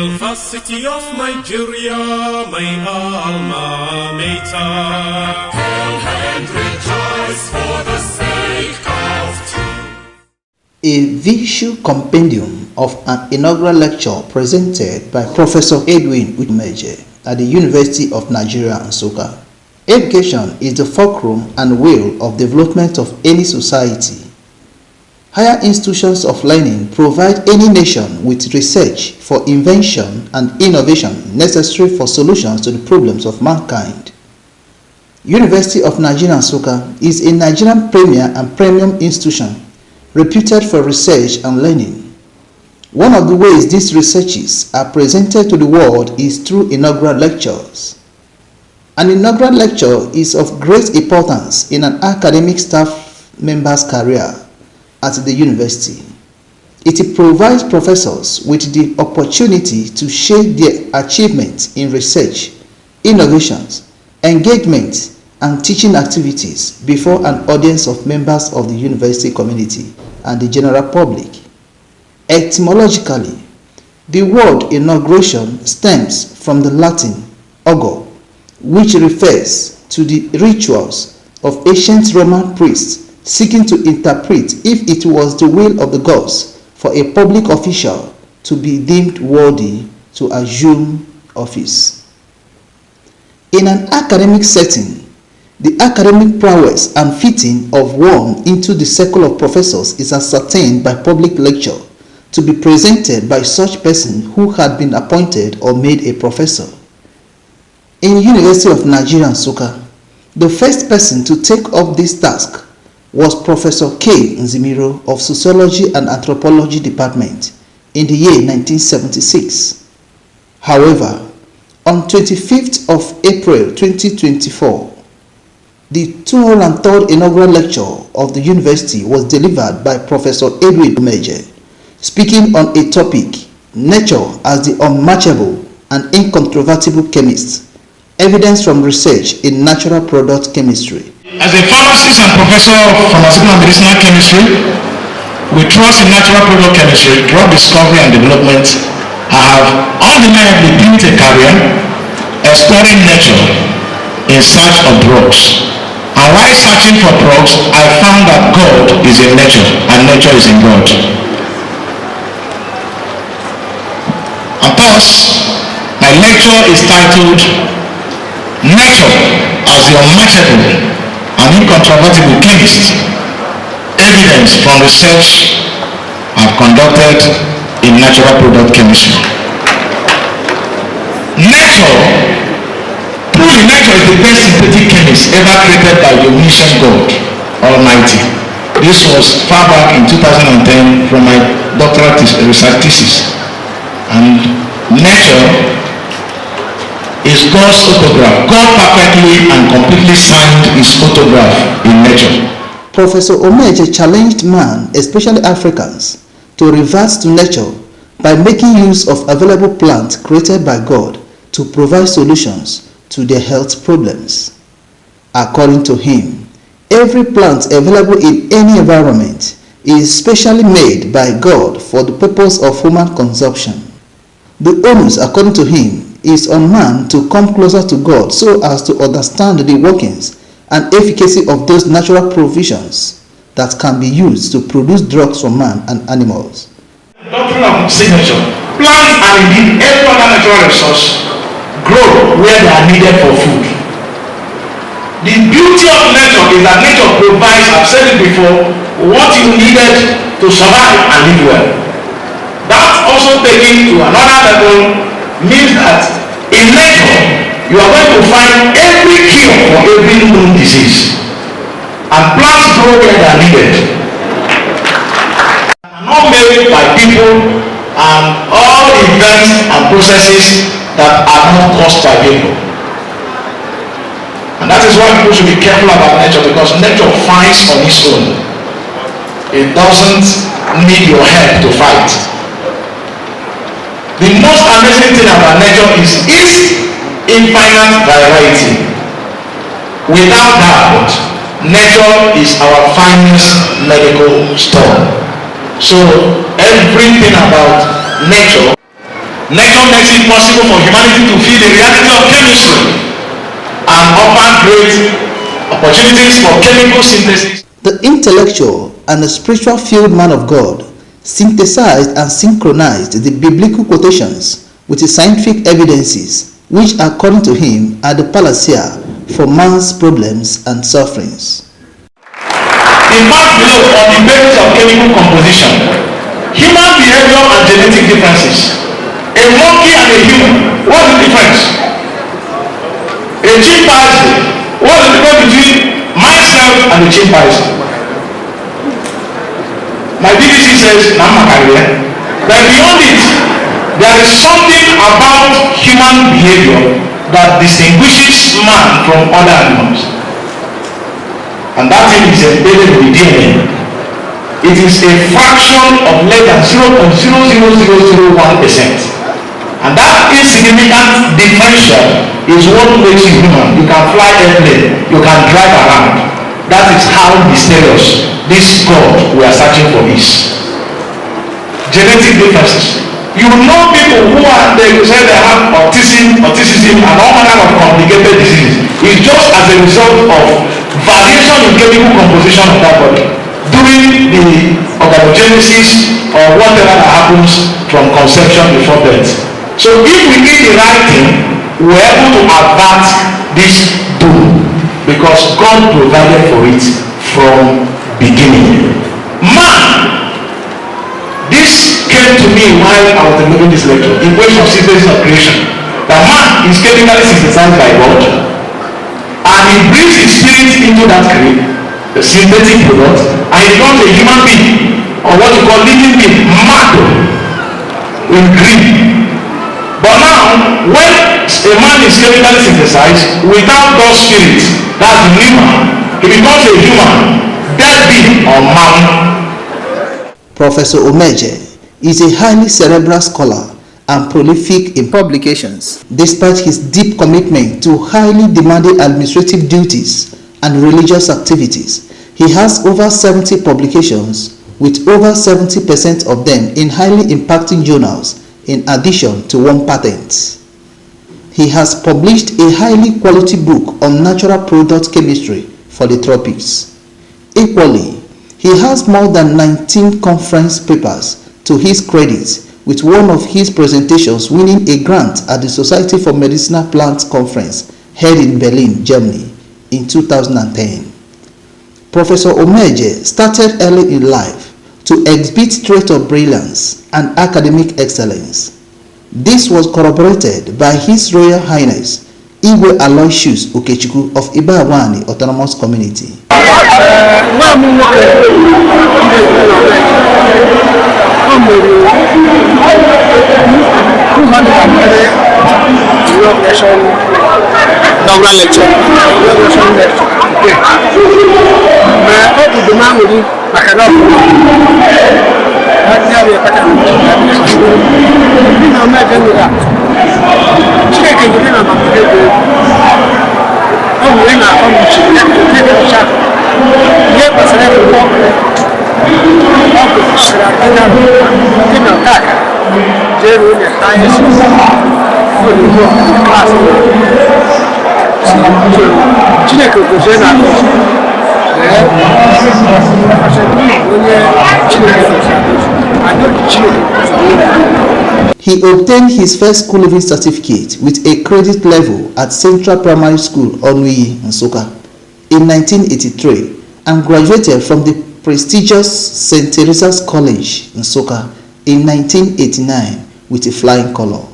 University of Nigeria, my alma mater. Hail and rejoice for the sake of truth. A visual compendium of an inaugural lecture presented by Professor Edwin OMEJE at the University of Nigeria, NSUKKA. Education is the fulcrum and wheel of development of any society. Higher institutions of learning provide any nation with research for invention and innovation necessary for solutions to the problems of mankind. University of Nigeria, NSUKKA is a Nigerian premier and premium institution reputed for research and learning. One of the ways these researches are presented to the world is through inaugural lectures. An inaugural lecture is of great importance in an academic staff member's career at the university. It provides professors with the opportunity to share their achievements in research, innovations, engagement, and teaching activities before an audience of members of the university community and the general public. Etymologically, the word inauguration stems from the Latin augur, which refers to the rituals of ancient Roman priests seeking to interpret if it was the will of the gods for a public official to be deemed worthy to assume office. In an academic setting, the academic prowess and fitting of one into the circle of professors is ascertained by public lecture to be presented by such person who had been appointed or made a professor. In University of Nigeria, NSUKKA, the first person to take up this task was Professor K. Nzimiro of Sociology and Anthropology Department in the year 1976. However, on 25th of April 2024, the 203rd inaugural lecture of the university was delivered by Professor Edwin OMEJE, speaking on a topic, Nature as the Unmatchable and Incontrovertible Chemist, Evidence from Research in Natural Product Chemistry. As a pharmacist and professor of pharmaceutical and medicinal chemistry, with trust in natural product chemistry, drug discovery and development, I have undeniably built a career exploring nature in search of drugs. And while searching for drugs, I found that God is in nature and nature is in God. And thus, my lecture is titled Nature as the Unmatchable and Incontrovertible Chemist, Evidence from Research I've conducted in Natural Product Chemistry. Nature, truly nature is the best synthetic chemist ever created by the omniscient God Almighty. This was far back in 2010 from my doctoral research thesis. And nature is God's photograph. God perfectly and completely signed his photograph in nature. Professor OMEJE challenged man, especially Africans, to revert to nature by making use of available plants created by God to provide solutions to their health problems. According to him, every plant available in any environment is specially made by God for the purpose of human consumption. The onus, according to him, is on man to come closer to God so as to understand the workings and efficacy of those natural provisions that can be used to produce drugs for man and animals. Doctrine of signature. Plants and indeed every other natural resource grow where they are needed for food. The beauty of nature is that nature provides, I've said it before, what you needed to survive and live well. That also taken to another level means that in nature you are going to find every cure for every known disease, and plants grow where they are needed, not made by people, and all events and processes that are not caused by people. And that is why people should be careful about nature, because nature fights on its own. It doesn't need your help to fight. The most amazing thing about nature is its infinite variety. Without doubt, nature is our finest medical store. So everything about nature Nature makes it possible for humanity to feel the reality of chemistry and offer great opportunities for chemical synthesis. The intellectual and the spiritual field man of God synthesized and synchronized the biblical quotations with the scientific evidences, which according to him are the panacea for man's problems and sufferings. In fact, below, on the basis of chemical composition, human behavior and genetic differences. A monkey and a human, what's the difference? A chimpanzee, what's the difference between myself and a chimpanzee? My BBC says, but beyond it, there is something about human behavior that distinguishes man from other animals. And that thing is embedded in the DNA. It is a fraction of less than 0.00001%. And that insignificant differential is what makes you human. You can fly airplane, you can drive around. That is how mysterious this God we are searching for is. Genetic differences. You know people who are, they say they have autism and all manner of complicated diseases. It's just as a result of variation in chemical composition of that body during the organogenesis or whatever that happens from conception before birth. So if we eat the right thing, we're able to avert this doom because God provided for it from beginning. Man, this came to me while I was delivering this lecture, in way of synthesis of creation. That man is chemically synthesized by God, and he brings his spirit into that creation, the synthetic product, and he becomes a human being, or what you call living being, mad in green. But now, when a man is chemically synthesized without God's spirit, that's the new man, he becomes a human, dead being or man. Professor OMEJE is a highly cerebral scholar and prolific in publications. Despite his deep commitment to highly demanding administrative duties and religious activities, he has over 70 publications, with over 70% of them in highly impacting journals, in addition to 1 patent. He has published a highly quality book on natural product chemistry for the tropics. Equally, he has more than 19 conference papers to his credit, with one of his presentations winning a grant at the Society for Medicinal Plants Conference held in Berlin, Germany in 2010. Professor OMEJE started early in life to exhibit traits of brilliance and academic excellence. This was corroborated by His Royal Highness Igwe Aloysius OGECHUKWU of Ibawani Autonomous Community. He obtained his first school leaving certificate with a credit level at Central Primary School, OMEJE, NSUKKA, in 1983 and graduated from the prestigious St. Teresa's College, NSUKKA, in 1989 with a flying color.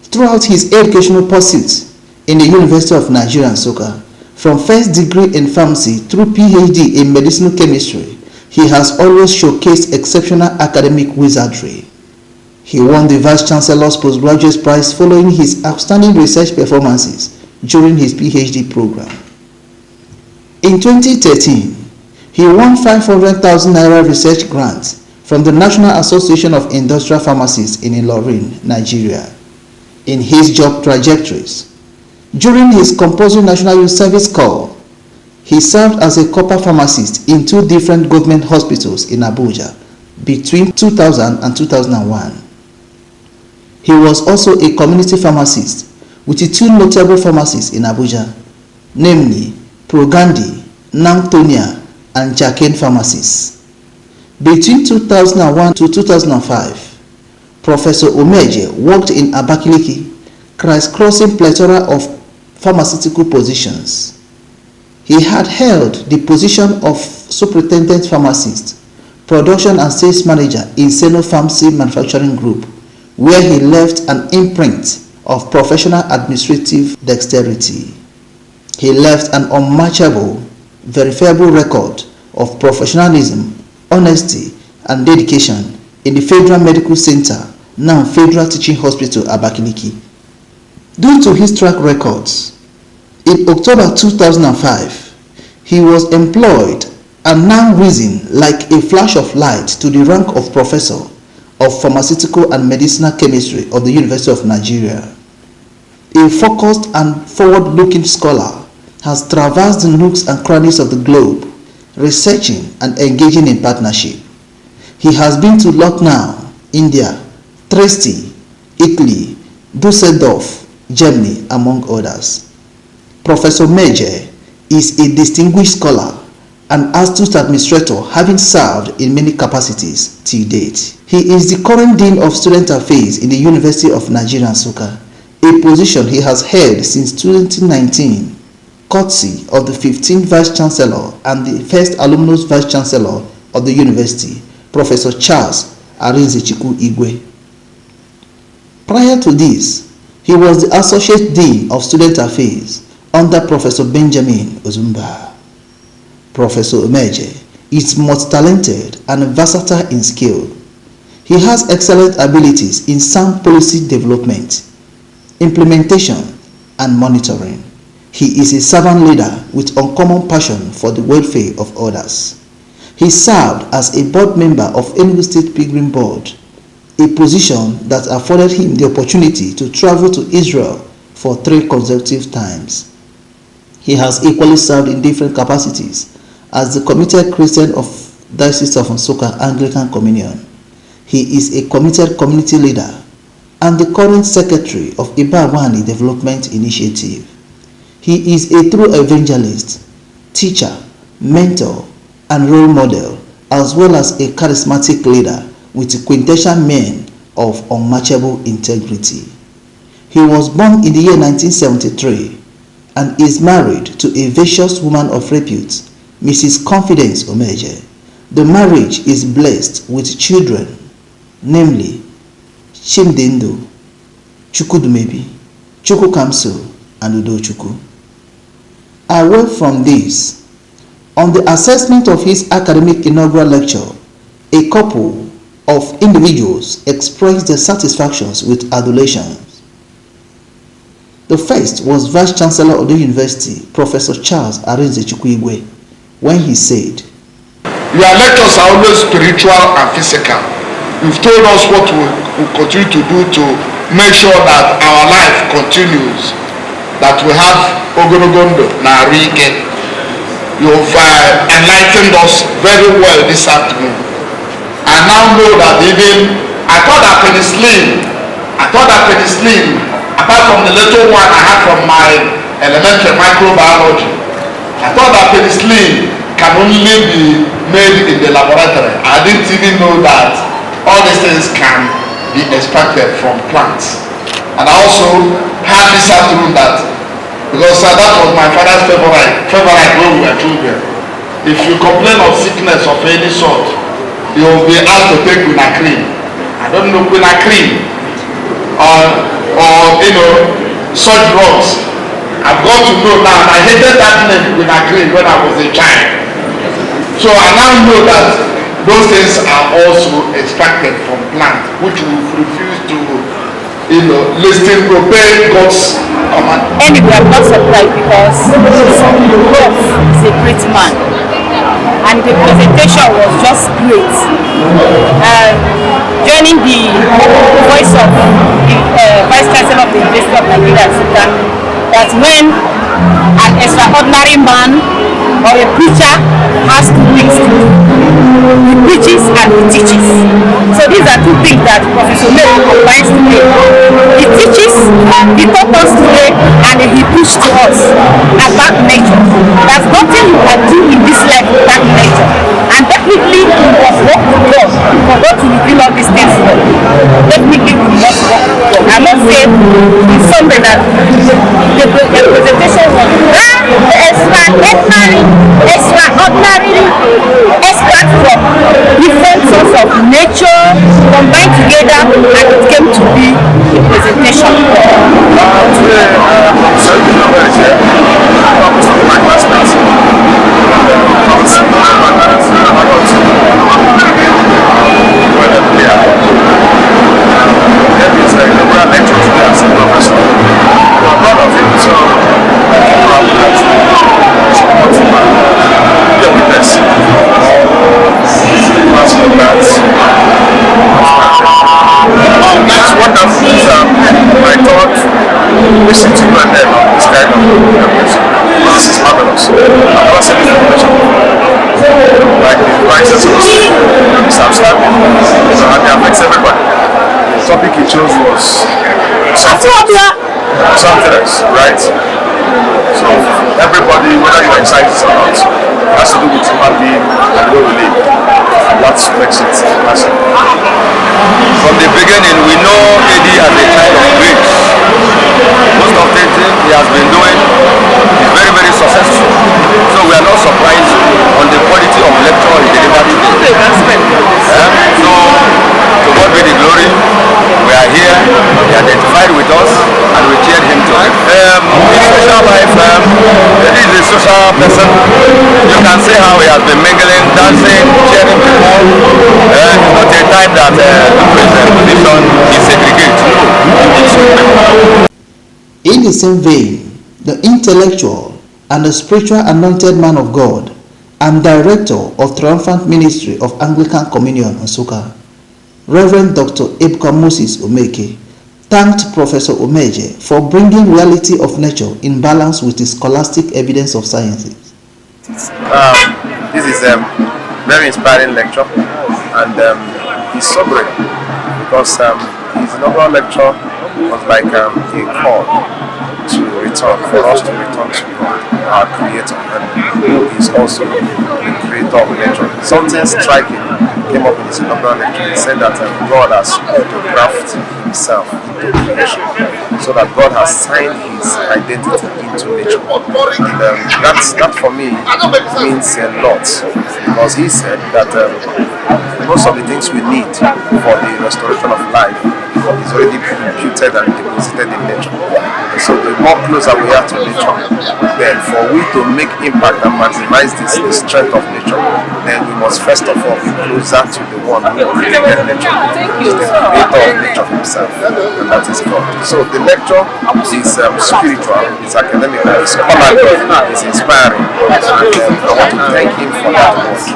Throughout his educational pursuits in the University of Nigeria, NSUKKA, from first degree in pharmacy through PhD in medicinal chemistry, he has always showcased exceptional academic wizardry. He won the Vice Chancellor's Postgraduate Prize following his outstanding research performances during his PhD program. In 2013, he won 500,000 Naira research grants from the National Association of Industrial Pharmacists in Ilorin, Nigeria. In his job trajectories, during his compulsory National Youth Service Corps, he served as a copper pharmacist in 2 different government hospitals in Abuja between 2000 and 2001. He was also a community pharmacist with the two notable pharmacies in Abuja, namely Progandi, Namtonia, and Jacquin pharmacies. Between 2001 to 2005, Professor OMEJE worked in Abakaliki, crisscrossing plethora of pharmaceutical positions. He had held the position of Superintendent Pharmacist, Production and Sales Manager in Seno Pharmacy Manufacturing Group, where he left an imprint of professional administrative dexterity. He left an unmatchable, verifiable record of professionalism, honesty, and dedication in the Federal Medical Center, now Federal Teaching Hospital, Abakaliki. Due to his track records, in October 2005, he was employed and now risen like a flash of light to the rank of Professor of Pharmaceutical and Medicinal Chemistry of the University of Nigeria. A focused and forward-looking scholar has traversed the nooks and crannies of the globe, researching and engaging in partnership. He has been to Lucknow, India, Trieste, Italy, Dusseldorf, Germany, among others. Professor OMEJE is a distinguished scholar and astute administrator, having served in many capacities till date. He is the current Dean of Student Affairs in the University of Nigeria, NSUKKA, a position he has held since 2019, courtesy of the 15th Vice Chancellor and the first alumnus Vice Chancellor of the University, Professor Charles Arinze-Chukwu. Prior to this, he was the Associate Dean of Student Affairs under Professor Benjamin Ozumba. Professor OMEJE is multi-talented and versatile in skill. He has excellent abilities in sound policy development, implementation, and monitoring. He is a servant leader with uncommon passion for the welfare of others. He served as a board member of Enugu State Pilgrim Board, a position that afforded him the opportunity to travel to Israel for 3 consecutive times. He has equally served in different capacities as the committed Christian of Diocese of NSUKKA Anglican Communion. He is a committed community leader and the current secretary of Ibawani Development Initiative. He is a true evangelist, teacher, mentor, and role model, as well as a charismatic leader with a quintessential man of unmatchable integrity. He was born in the year 1973 and is married to a virtuous woman of repute, Mrs. Confidence OMEJE. The marriage is blessed with children, namely Chimdendo, Chukwudumebi, Chukwukamso, and Udochukwu. Away from this, on the assessment of his academic inaugural lecture, a couple of individuals expressed their satisfactions with adulations. The first was Vice Chancellor of the University, Professor Charles Arinze-Chukwu, when he said, "Your lectures are always spiritual and physical. You've told us what we will continue to do to make sure that our life continues, that we have ogologondo na rike. You've enlightened us very well this afternoon. I now know that even I thought that penicillin, apart from the little one I had from my elementary microbiology, I thought that penicillin can only be made in the laboratory. I didn't even know that all these things can be extracted from plants. And I also heard this afternoon that, because that was my father's favorite when we were children. If you complain of sickness of any sort, you will be asked to take quinacridine. I don't know quinacridine or such drugs. I've got to know now. I hated that name quinacridine when I was a child. So I now know that those things are also extracted from plants, which we refuse to listen, obey God's command. Anyway, I'm not surprised because Prof is a great man and the presentation was just great. Joining the voice of the Vice Chancellor of the University of Nigeria, NSUKKA, that when an extraordinary man or a preacher has two things to do, he preaches and he teaches. So these are two things that Professor Omeje combines today. He teaches, he taught us today, and he preached to us about nature. There's nothing you can do in this life without nature. And definitely we must work with God for God to reveal all these things to us. Definitely we must work with God. I must say it's something that the presentation was extraordinary extract from different sorts of nature combined together, and it came to be a presentation. That's wonderful. I thought listening to UNN this kind of this is marvelous. I've never seen this information before. Like the devices is outstanding. So it affects everybody. The topic he chose was something else, right? So everybody, whether you're excited or not, has to do with human being and the way we live. And that makes it massive. From the beginning, we know Eddie as a child of grace. Most of the things he has been doing is very, very successful. So we are not surprised on the quality of lecture he delivered today. So to God be the glory. We are here, he identified with us, and we cheered him to it. In social life, Eddie is a social person. You can see how he has been mingling, dancing, cheering people. He's not a type that position is segregated. In the same vein, the intellectual and the spiritual anointed man of God and director of Triumphant Ministry of Anglican Communion, NSUKKA, Reverend Dr. Ebuka Moses Omeke, thanked Professor Omeje for bringing reality of nature in balance with his scholastic evidence of sciences. This is a very inspiring lecture, and he's sobering because his inaugural lecture was like a call to return, for us to return to God, our Creator, and who is also the Creator of nature. Something striking came up in his inaugural lecture. He said that God has grafted himself into creation, so that God has signed his identity into nature. And that for me means a lot, because he said that most of the things we need for the restoration of life is already imputed and deposited in nature. So the more closer we are to nature, then for we to make impact and maximize the strength of nature, then we must first of all be closer to the one who created nature, who is the creator of nature himself, and that is God. So the lecture is spiritual, it's academic, it's scholarly, it's inspiring, and I want to thank him for that work.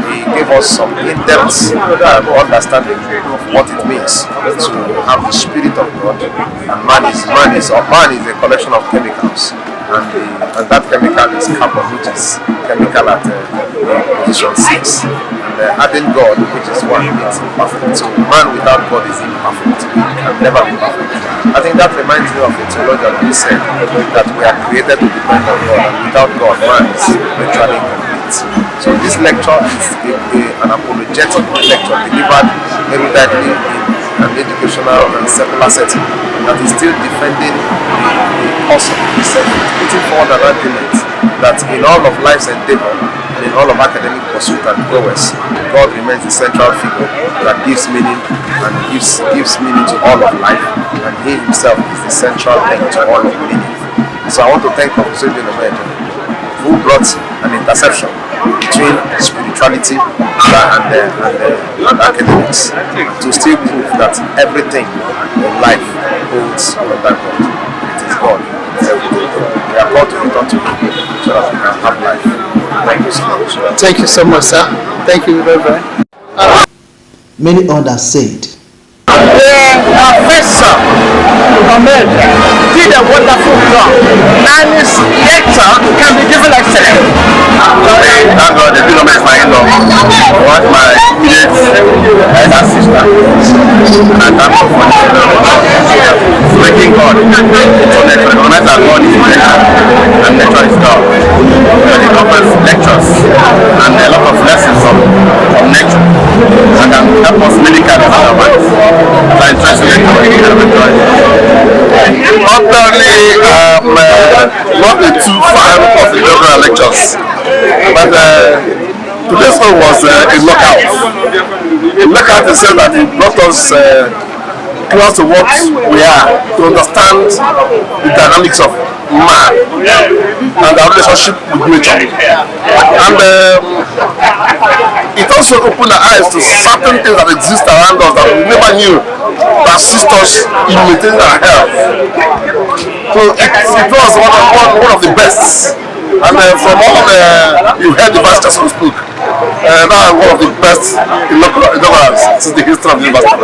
He gave us some in-depth understanding of what it means to have the Spirit of God, and man is a collection of chemicals, and that chemical is carbon, which is chemical at position 6, and adding God, which is 1, is imperfect. So man without God is imperfect, he can never be perfect. I think that reminds me of a theologian who said that we are created to depend on God, and without God man is virtually incomplete. So this lecture is an apologetic lecture delivered eruditely in an educational and secular setting, that is still defending the cause of himself, putting forward an argument that in all of life's endeavor, and in all of academic pursuit and prowess, God remains the central figure that gives meaning and gives meaning to all of life, and he himself is the central thing to all of meaning. So I want to thank Professor Edwin, who brought an interception between spirituality and academics, to still prove that everything in life holds under God. It is God. It's everything. We are called to return to Him so that we can have life. Thank you so much. Thank you so much, sir. Thank you, Reverend. Many others said, Professor Omeje did a wonderful job, and his lecture can be given excellently. Thank God the Bill is my in-law. What my kids, elder sister, and I'm not for making God. So they recognize that God is nature and nature is God. They offer lectures and a lot of lessons from nature that can help us medically and otherwise. So I'm interested in Actually, not a too fan of the inaugural lectures, but today's one was a knockout. A knockout in the sense that it brought us close to what we are, to understand the dynamics of man and our relationship with nature. And it also opened our eyes to certain things that exist around us that we never knew that assist us in maintaining our health. So it was one of the best. And from all you heard the Vice Chancellor speak, that was one of the best inaugurals since the history of the university.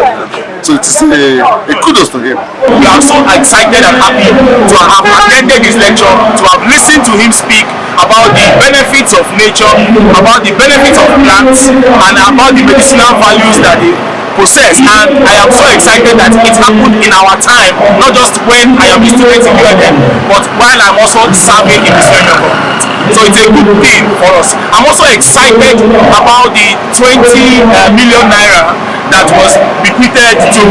So it is a kudos to him. We are so excited and happy to have attended his lecture, to have listened to him speak about the benefits of nature, about the benefits of plants, and about the medicinal values that they possess. And I am so excited that it happened in our time, not just when I am a student in UNN, but while I'm also serving in this federal government. So it's a good thing for us. I'm also excited about the 20 million naira that was bequeathed to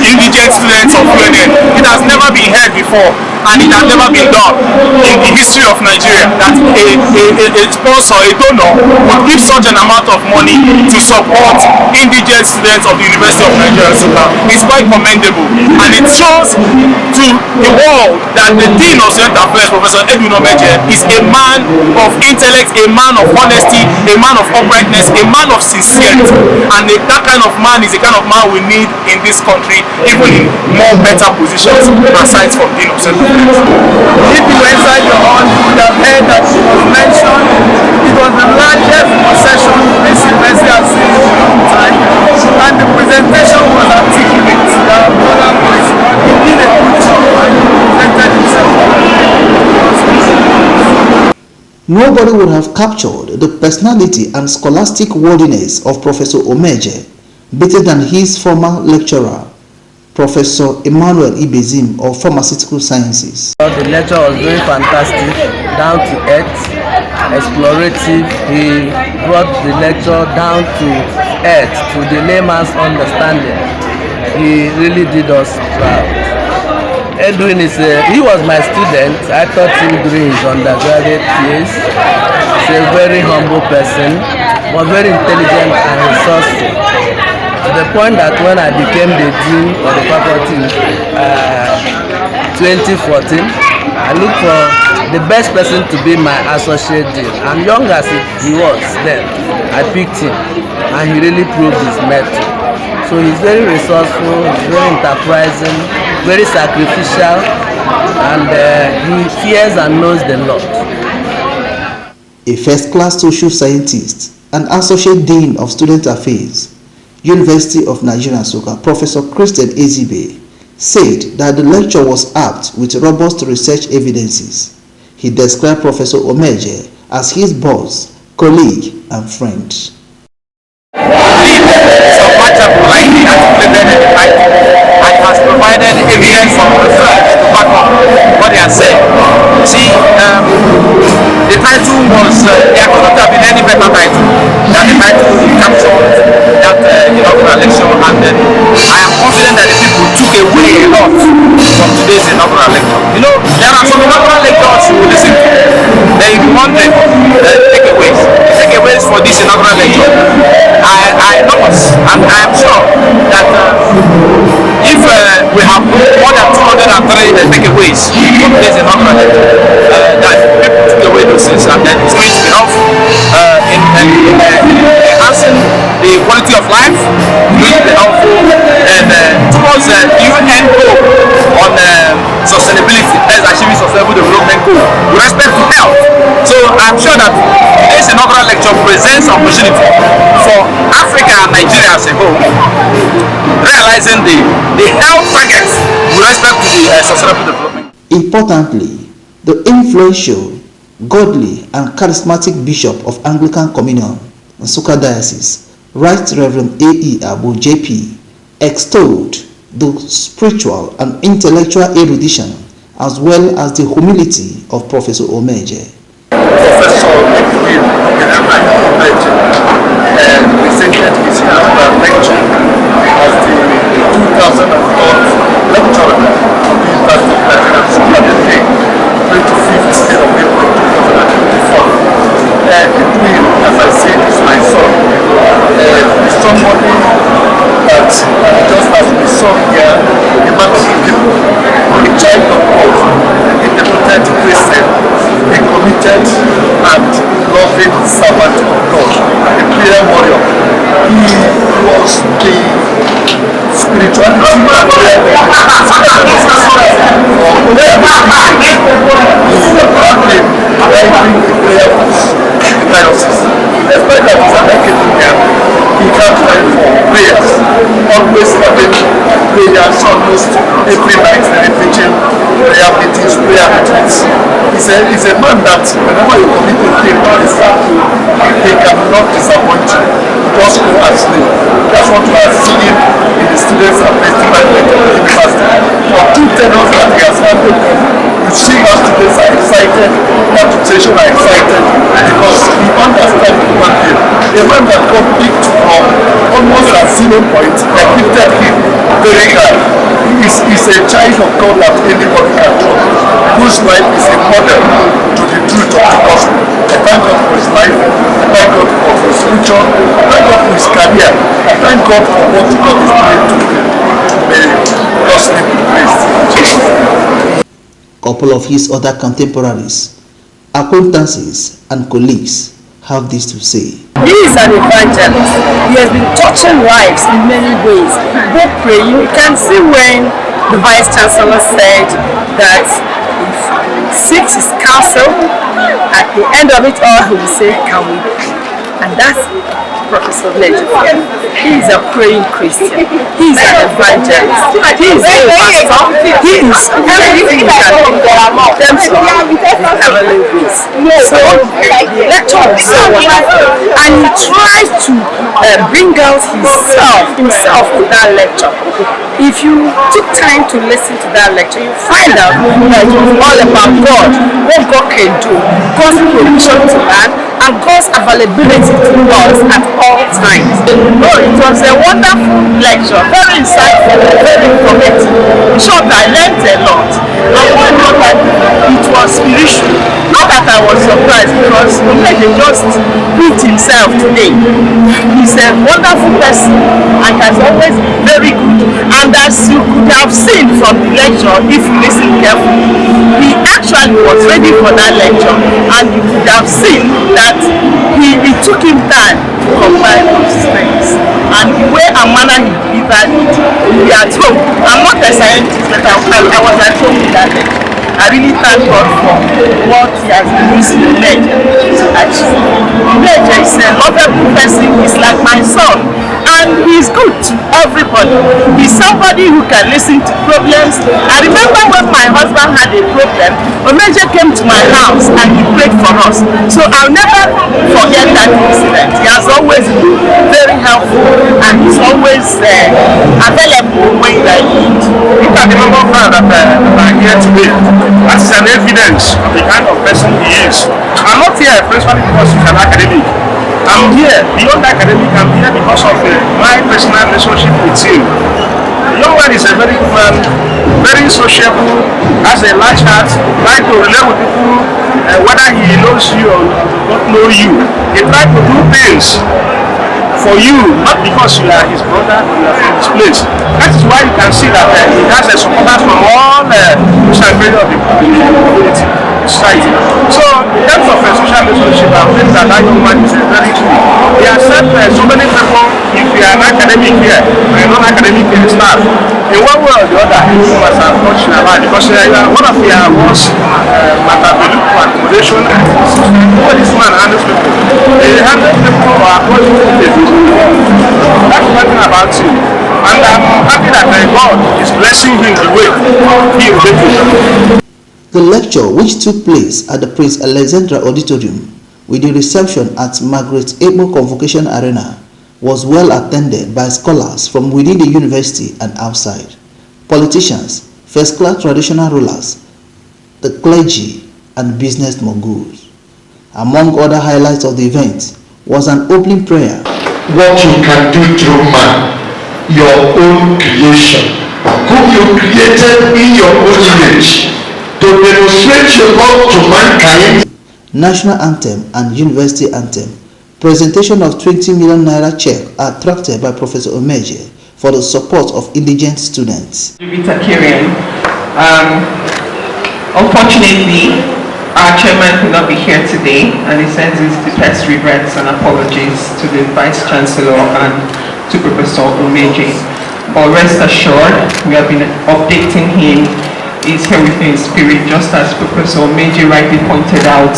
indigent students of UNN. It has never been heard before, and it has never been done in the history of Nigeria that a sponsor, a donor, would give such an amount of money to support indigent students of the University of Nigeria, NSUKKA. It's quite commendable, and it shows to the world that the Dean of Student Affairs, Professor Edwin OMEJE, is a man of intellect, a man of honesty, a man of uprightness, a man of sincerity, and that kind of man is the kind of man we need in this country, even in more better positions aside from Dean of Student Affairs. If you were inside your hall, you would have heard that it was mentioned it was the largest procession this university has seen in a long time, and the presentation was articulate. The brother was in a good job and presented himself. Nobody would have captured the personality and scholastic worthiness of Professor OMEJE better than his former lecturer, Professor Emmanuel Ibezim of Pharmaceutical Sciences. The lecture was very fantastic, down to earth, explorative. He brought the lecture down to earth, to the layman's understanding. He really did us proud. Edwin he was my student. I taught him during his undergraduate years. He's a very humble person, but very intelligent and resourceful. To the point that when I became the dean of the faculty in 2014, I looked for the best person to be my associate dean. And young as he was then, I picked him, and he really proved his mettle. So he's very resourceful, he's very enterprising, very sacrificial, and he fears and knows the Lord. A first-class social scientist and associate dean of student affairs, University of Nigeria, NSUKKA, Professor Christian Ezibe, said that the lecture was apt with robust research evidences. He described Professor OMEJE as his boss, colleague, and friend. And has provided evidence from research to back up what they are saying. See, the title was, there could not have been any better title than the title he captured that inaugural lecture, and I am confident that the people took away a lot from today's inaugural lecture. You know, there are some inaugural lectures you will listen to. There will be one thing, takeaways. The takeaways for this inaugural lecture, I know, and I am sure that if we have more than 203 takeaways from today's inaugural lecture, that people took away those things, and then it's going to be helpful in enhancing the quality of life, it's going to be helpful towards the UN goal on sustainability, that is achieving sustainable development goal with respect to health. So I'm sure that today's inaugural lecture lecture presents opportunity for Africa and Nigeria as a whole, realizing the health targets with respect to the sustainable development. Importantly, the influential, godly, and charismatic Bishop of Anglican Communion, NSUKKA Diocese, Right Reverend A.E. Abu J.P., extolled the spiritual and intellectual erudition as well as the humility of Professor OMEJE. Professor Edwin OMEJE presented his inaugural lecture as the 2004th lecturer of the University of Nigeria on the day, 25th of April 2024. Edwin, as I said, is my son. He's somebody that just as we saw here, a man of people, a child of God, a devoted Christian, a committed and loving servant of God, a prayer warrior. He was the spirituality and prayer despite that he's an academician, he can't wait for prayers, always having prayers almost every night, preaching prayer meetings, prayer retreats. He's a man that whenever you commit a thing, he cannot disappoint you. Just go and sleep. That's what we are seeing in the students and festival of the university. For 2 tenors that he has handled them, you see our students are excited, the administration are excited, because he understands human being. A man that got picked from almost at 0 point, they lifted him very high. He's a child of God that anybody can trust, whose life is a model to the truth of the gospel. I thank God for his life, I thank God for his future, I thank God for his career, I thank God for what God is doing to him. May God's name be praised. Couple of his other contemporaries, acquaintances, and colleagues have this to say. He is an evangelist. He has been touching lives in many ways. Both praying. You can see when the Vice Chancellor said that if he seeks his counsel, at the end of it all, he will say, "Can we pray?" And that's Professor Edwin. He is a praying Christian. He is an evangelist. He is a pastor. He is everything that in terms of the heavenly ways. So the lecture was so wonderful, and he tries to bring out himself in that lecture. If you took time to listen to that lecture, you find out that it was all about God, what God can do, God's provision to man, and God's availability to us at all times. Oh, it was a wonderful lecture, very insightful, very informative. In short, I learned a lot. I found out that it was spiritual. Not that I was surprised, because OMEJE just proved himself today. He's a wonderful person and has always been very good. And as you could have seen from the lecture, if you listen carefully, he actually was ready for that lecture, and you could have seen that it took him time to combine those things. And the way and manner he delivered it, we are at home. I'm not a scientist, but I was at home with that lecture. I really thank God for what he has been using OMEJE to achieve. OMEJE is a lovable person. He's like my son, and he's good to everybody. He's somebody who can listen to problems. I remember when my husband had a problem, OMEJE came to my house and he prayed for us. So I'll never forget that incident. He has always been very helpful, and he's always available when I need. Look at the number of friends that are here today. That's an evidence of the kind of person he is. I'm not here personally because he's an academic. I'm here beyond academic. I'm here because of my personal relationship with him. The young man is a very good man, very sociable, has a large heart, like to relate with people, whether he knows you or not know you. He tries to do things for you, not because you are his brother, you are from his place. That is why you can see that he has a supporters from all segments of the community, society. So, in terms of a social relationship, I think that young man is very good. He has said so many people, if you are an academic here, or a non-academic staff, in one way or the other, you must have touched your life, because you are one of your worst accommodation. This man handles people. They have the people who are going to the That's nothing about you. And I'm happy that my God is blessing him the way he is doing. The lecture, which took place at the Prince Alexandra Auditorium with the reception at Margaret Ebo Convocation Arena, was well attended by scholars from within the university and outside, politicians, first-class traditional rulers, the clergy, and business moguls. Among other highlights of the event was an opening prayer. What you can do through man, your own creation, whom you created in your own image, to demonstrate your love to mankind. National anthem and university anthem. Presentation of 20 million naira check attracted by Professor OMEJE for the support of indigent students. Unfortunately, our chairman could not be here today, and he sends his deepest regrets and apologies to the Vice Chancellor and to Professor OMEJE. But rest assured, we have been updating him. He's here with me in spirit, just as Professor OMEJE rightly pointed out.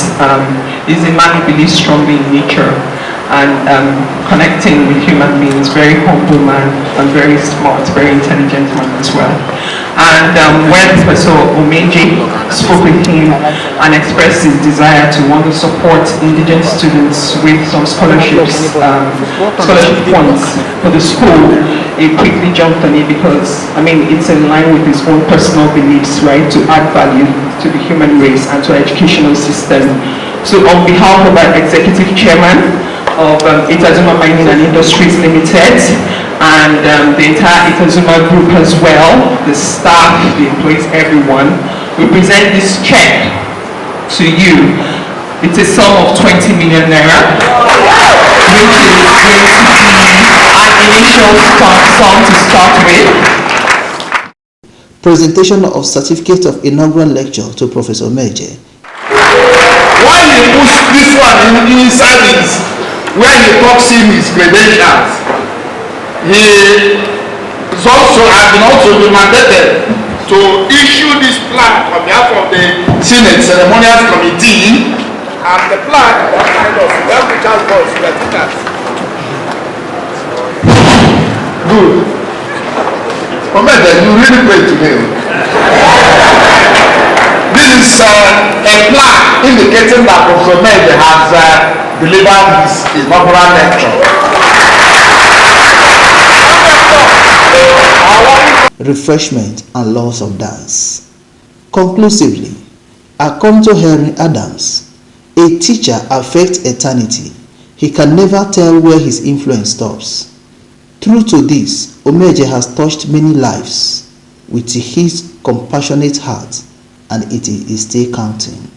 He's a man who believes strongly in nature and connecting with human beings, very humble man and very smart, very intelligent man as well. And when Professor OMEJE spoke with him and expressed his desire to want to support indigent students with some scholarships, scholarship funds for the school, he quickly jumped on it because, I mean, it's in line with his own personal beliefs, right, to add value to the human race and to our educational system. So on behalf of our executive chairman of Itazuma Mining and Industries Limited and the entire Itazuma group as well, the staff, the employees, everyone, we present this check to you. It's a sum of 20 million naira, which is going to be an initial sum to start with. Presentation of certificate of inaugural lecture to Professor OMEJE. Why he push this one in service, where he talks in his credentials, he is also has been also mandated to issue this plaque on behalf of the Senate Ceremonial Committee, and the plaque what kind of Richard Boys Good. OMEJE, you really great today. This is a plaque indicating that Professor OMEJE has delivered his inaugural lecture. Refreshment and laws of dance. Conclusively, according to Henry Adams, a teacher affects eternity. He can never tell where his influence stops. True to this, OMEJE has touched many lives with his compassionate heart, and it is still counting.